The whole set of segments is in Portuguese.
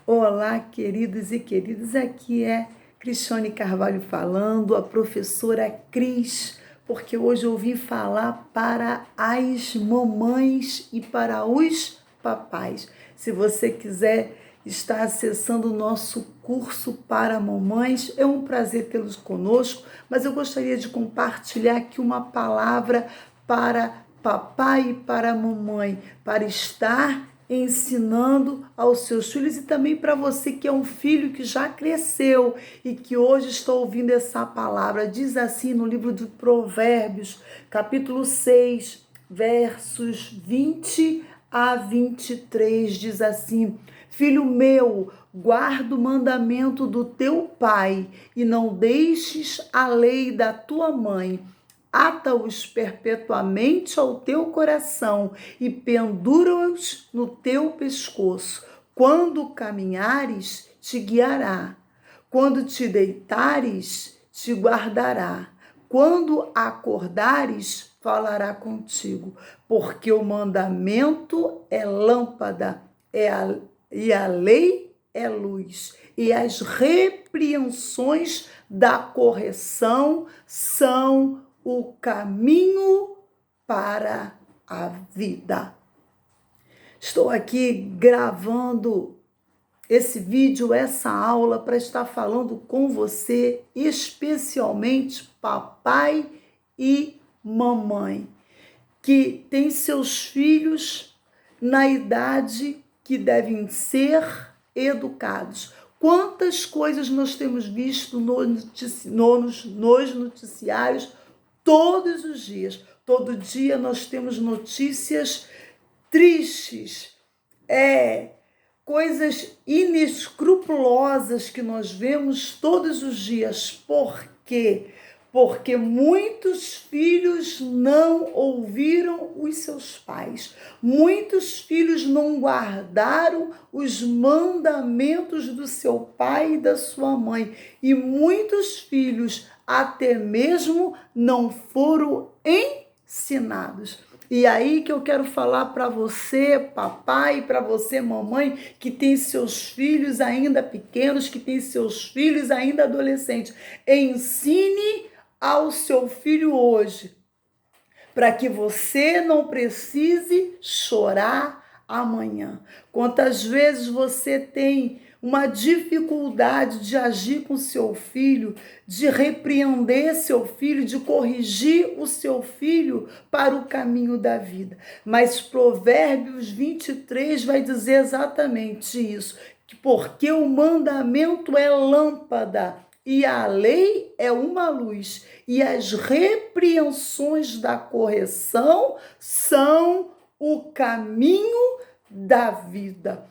Olá, queridos e queridas, aqui é Cristiane Carvalho falando, a professora Cris, porque hoje eu vim falar para as mamães e para os papais. Se você quiser estar acessando o nosso curso para mamães, é um prazer tê-los conosco, mas eu gostaria de compartilhar aqui uma palavra para papai e para mamãe, para estar ensinando aos seus filhos e também para você que é um filho que já cresceu e que hoje está ouvindo essa palavra. Diz assim no livro de Provérbios, capítulo 6, versos 20 a 23, diz assim: Filho meu, guarda o mandamento do teu pai e não deixes a lei da tua mãe. Ata-os perpetuamente ao teu coração e pendura-os no teu pescoço. Quando caminhares, te guiará. Quando te deitares, te guardará. Quando acordares, falará contigo. Porque o mandamento é lâmpada e a lei é luz. E as repreensões da correção são o caminho para a vida. Estou aqui gravando esse vídeo, essa aula, para estar falando com você, especialmente papai e mamãe, que tem seus filhos na idade que devem ser educados. Quantas coisas nós temos visto nos noticiários todos os dias. Todo dia nós temos notícias tristes, coisas inescrupulosas que nós vemos todos os dias. Por quê? Porque muitos filhos não ouviram os seus pais. Muitos filhos não guardaram os mandamentos do seu pai e da sua mãe. E muitos filhos até mesmo não foram ensinados. E aí que eu quero falar para você, papai, para você, mamãe, que tem seus filhos ainda pequenos, que tem seus filhos ainda adolescentes. Ensine ao seu filho hoje, para que você não precise chorar amanhã. Quantas vezes você tem uma dificuldade de agir com seu filho, de repreender seu filho, de corrigir o seu filho para o caminho da vida. Mas Provérbios 23 vai dizer exatamente isso, porque o mandamento é lâmpada e a lei é uma luz, e as repreensões da correção são o caminho da vida.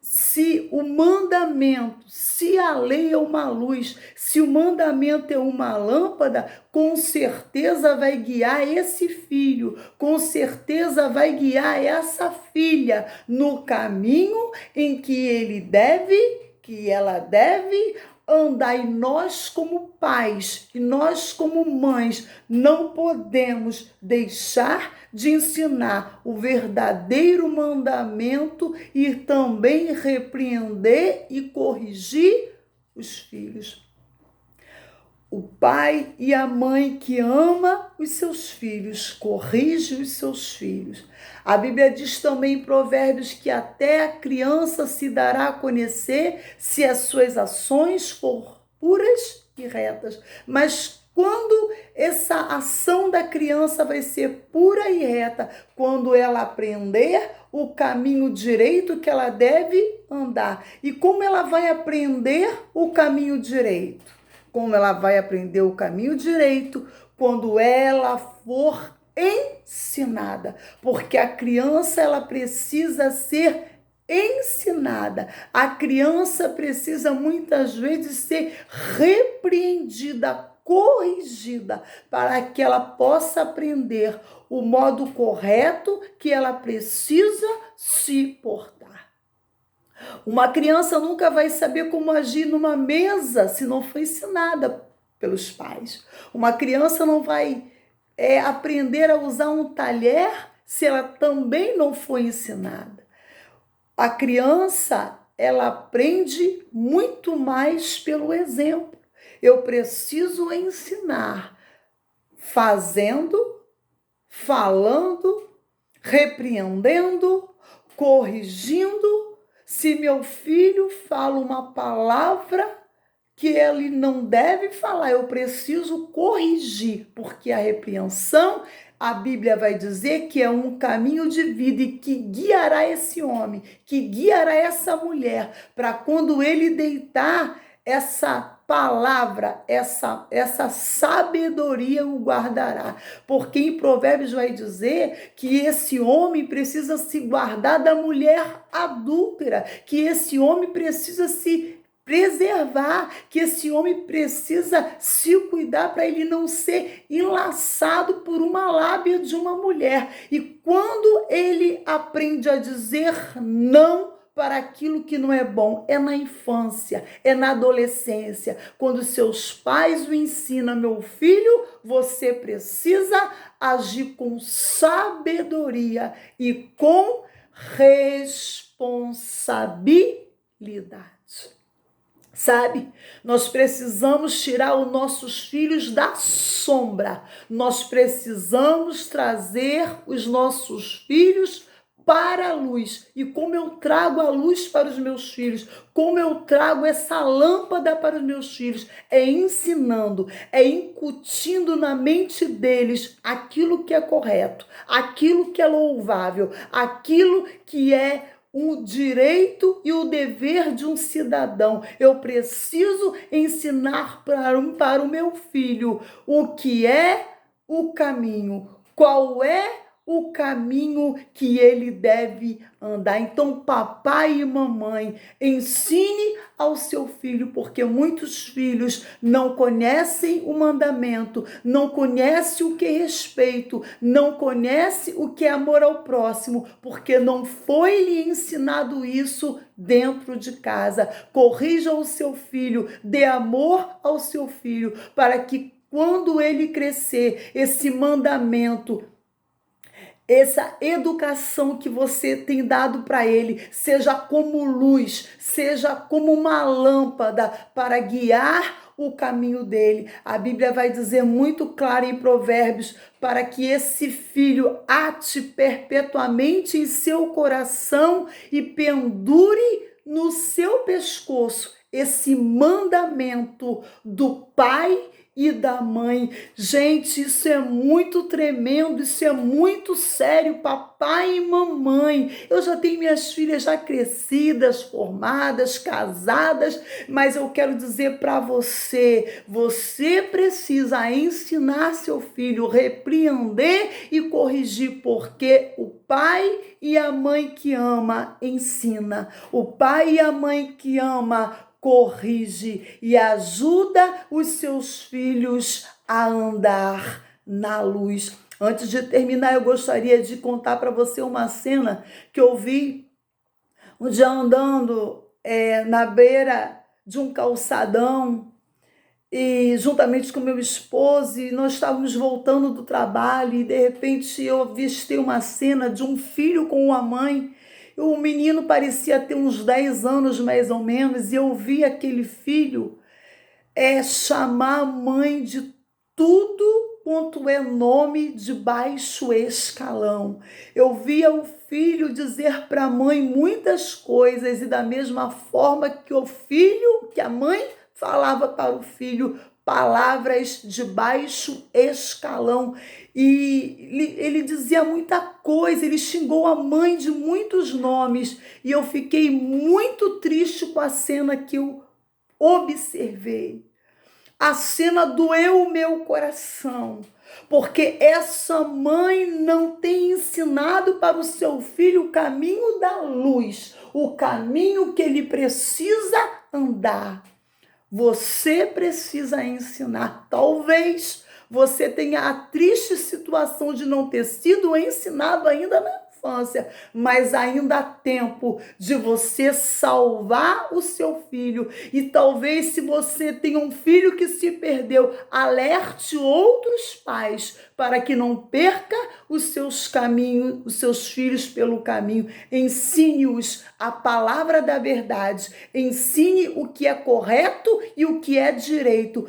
Se o mandamento, se a lei é uma luz, se o mandamento é uma lâmpada, com certeza vai guiar esse filho, com certeza vai guiar essa filha no caminho em que ela deve andar. E nós como pais, e nós como mães, não podemos deixar de ensinar o verdadeiro mandamento e também repreender e corrigir os filhos. O pai e a mãe que ama os seus filhos, corrige os seus filhos. A Bíblia diz também em Provérbios que até a criança se dará a conhecer se as suas ações for puras e retas. Mas quando essa ação da criança vai ser pura e reta? Quando ela aprender o caminho direito que ela deve andar. E como ela vai aprender o caminho direito? Como ela vai aprender o caminho direito? Quando ela for ensinada. Porque a criança, ela precisa ser ensinada. A criança precisa muitas vezes ser repreendida, corrigida, para que ela possa aprender o modo correto que ela precisa se portar. Uma criança nunca vai saber como agir numa mesa se não for ensinada pelos pais. Uma criança não vai aprender a usar um talher se ela também não for ensinada. A criança, ela aprende muito mais pelo exemplo. Eu preciso ensinar, fazendo, falando, repreendendo, corrigindo. Se meu filho fala uma palavra que ele não deve falar, eu preciso corrigir, porque a repreensão, a Bíblia vai dizer que é um caminho de vida e que guiará esse homem, que guiará essa mulher, para quando ele deitar, essa palavra, essa sabedoria o guardará. Porque em Provérbios vai dizer que esse homem precisa se guardar da mulher adúltera, que esse homem precisa se preservar, que esse homem precisa se cuidar para ele não ser enlaçado por uma lábia de uma mulher. E quando ele aprende a dizer não para aquilo que não é bom, é na infância, é na adolescência, quando seus pais o ensinam: meu filho, você precisa agir com sabedoria e com responsabilidade. Sabe, nós precisamos tirar os nossos filhos da sombra, nós precisamos trazer os nossos filhos para a luz. E como eu trago a luz para os meus filhos, como eu trago essa lâmpada para os meus filhos, é ensinando, é incutindo na mente deles aquilo que é correto, aquilo que é louvável, aquilo que é o direito e o dever de um cidadão. Eu preciso ensinar para o meu filho o que é o caminho, qual é o caminho que ele deve andar. Então, papai e mamãe, ensine ao seu filho, porque muitos filhos não conhecem o mandamento, não conhecem o que é respeito, não conhecem o que é amor ao próximo, porque não foi lhe ensinado isso dentro de casa. Corrija o seu filho, dê amor ao seu filho, para que quando ele crescer, esse mandamento, essa educação que você tem dado para ele, seja como luz, seja como uma lâmpada para guiar o caminho dele. A Bíblia vai dizer muito claro em Provérbios, para que esse filho ate perpetuamente em seu coração e pendure no seu pescoço esse mandamento do pai e da mãe. Gente, isso é muito tremendo, isso é muito sério, papai e mamãe. Eu já tenho minhas filhas já crescidas, formadas, casadas, mas eu quero dizer para você, você precisa ensinar seu filho, repreender e corrigir, porque o pai e a mãe que ama ensina, o pai e a mãe que ama corrige e ajuda os seus filhos a andar na luz. Antes de terminar, eu gostaria de contar para você uma cena que eu vi um dia andando na beira de um calçadão, e juntamente com meu esposo, e nós estávamos voltando do trabalho, e de repente eu avistei uma cena de um filho com uma mãe. O menino parecia ter uns 10 anos mais ou menos, e eu vi aquele filho chamar a mãe de tudo quanto é nome de baixo escalão. Eu via o filho dizer para a mãe muitas coisas, e da mesma forma que a mãe falava para o filho palavras de baixo escalão. E ele dizia muita coisa, ele xingou a mãe de muitos nomes. E eu fiquei muito triste com a cena que eu observei. A cena doeu o meu coração, porque essa mãe não tem ensinado para o seu filho o caminho da luz, o caminho que ele precisa andar. Você precisa ensinar. Talvez você tenha a triste situação de não ter sido ensinado ainda na infância, mas ainda há tempo de você salvar o seu filho. E talvez, se você tem um filho que se perdeu, alerte outros pais para que não perca os seus caminhos, os seus filhos pelo caminho. Ensine-os a palavra da verdade. Ensine o que é correto e o que é direito,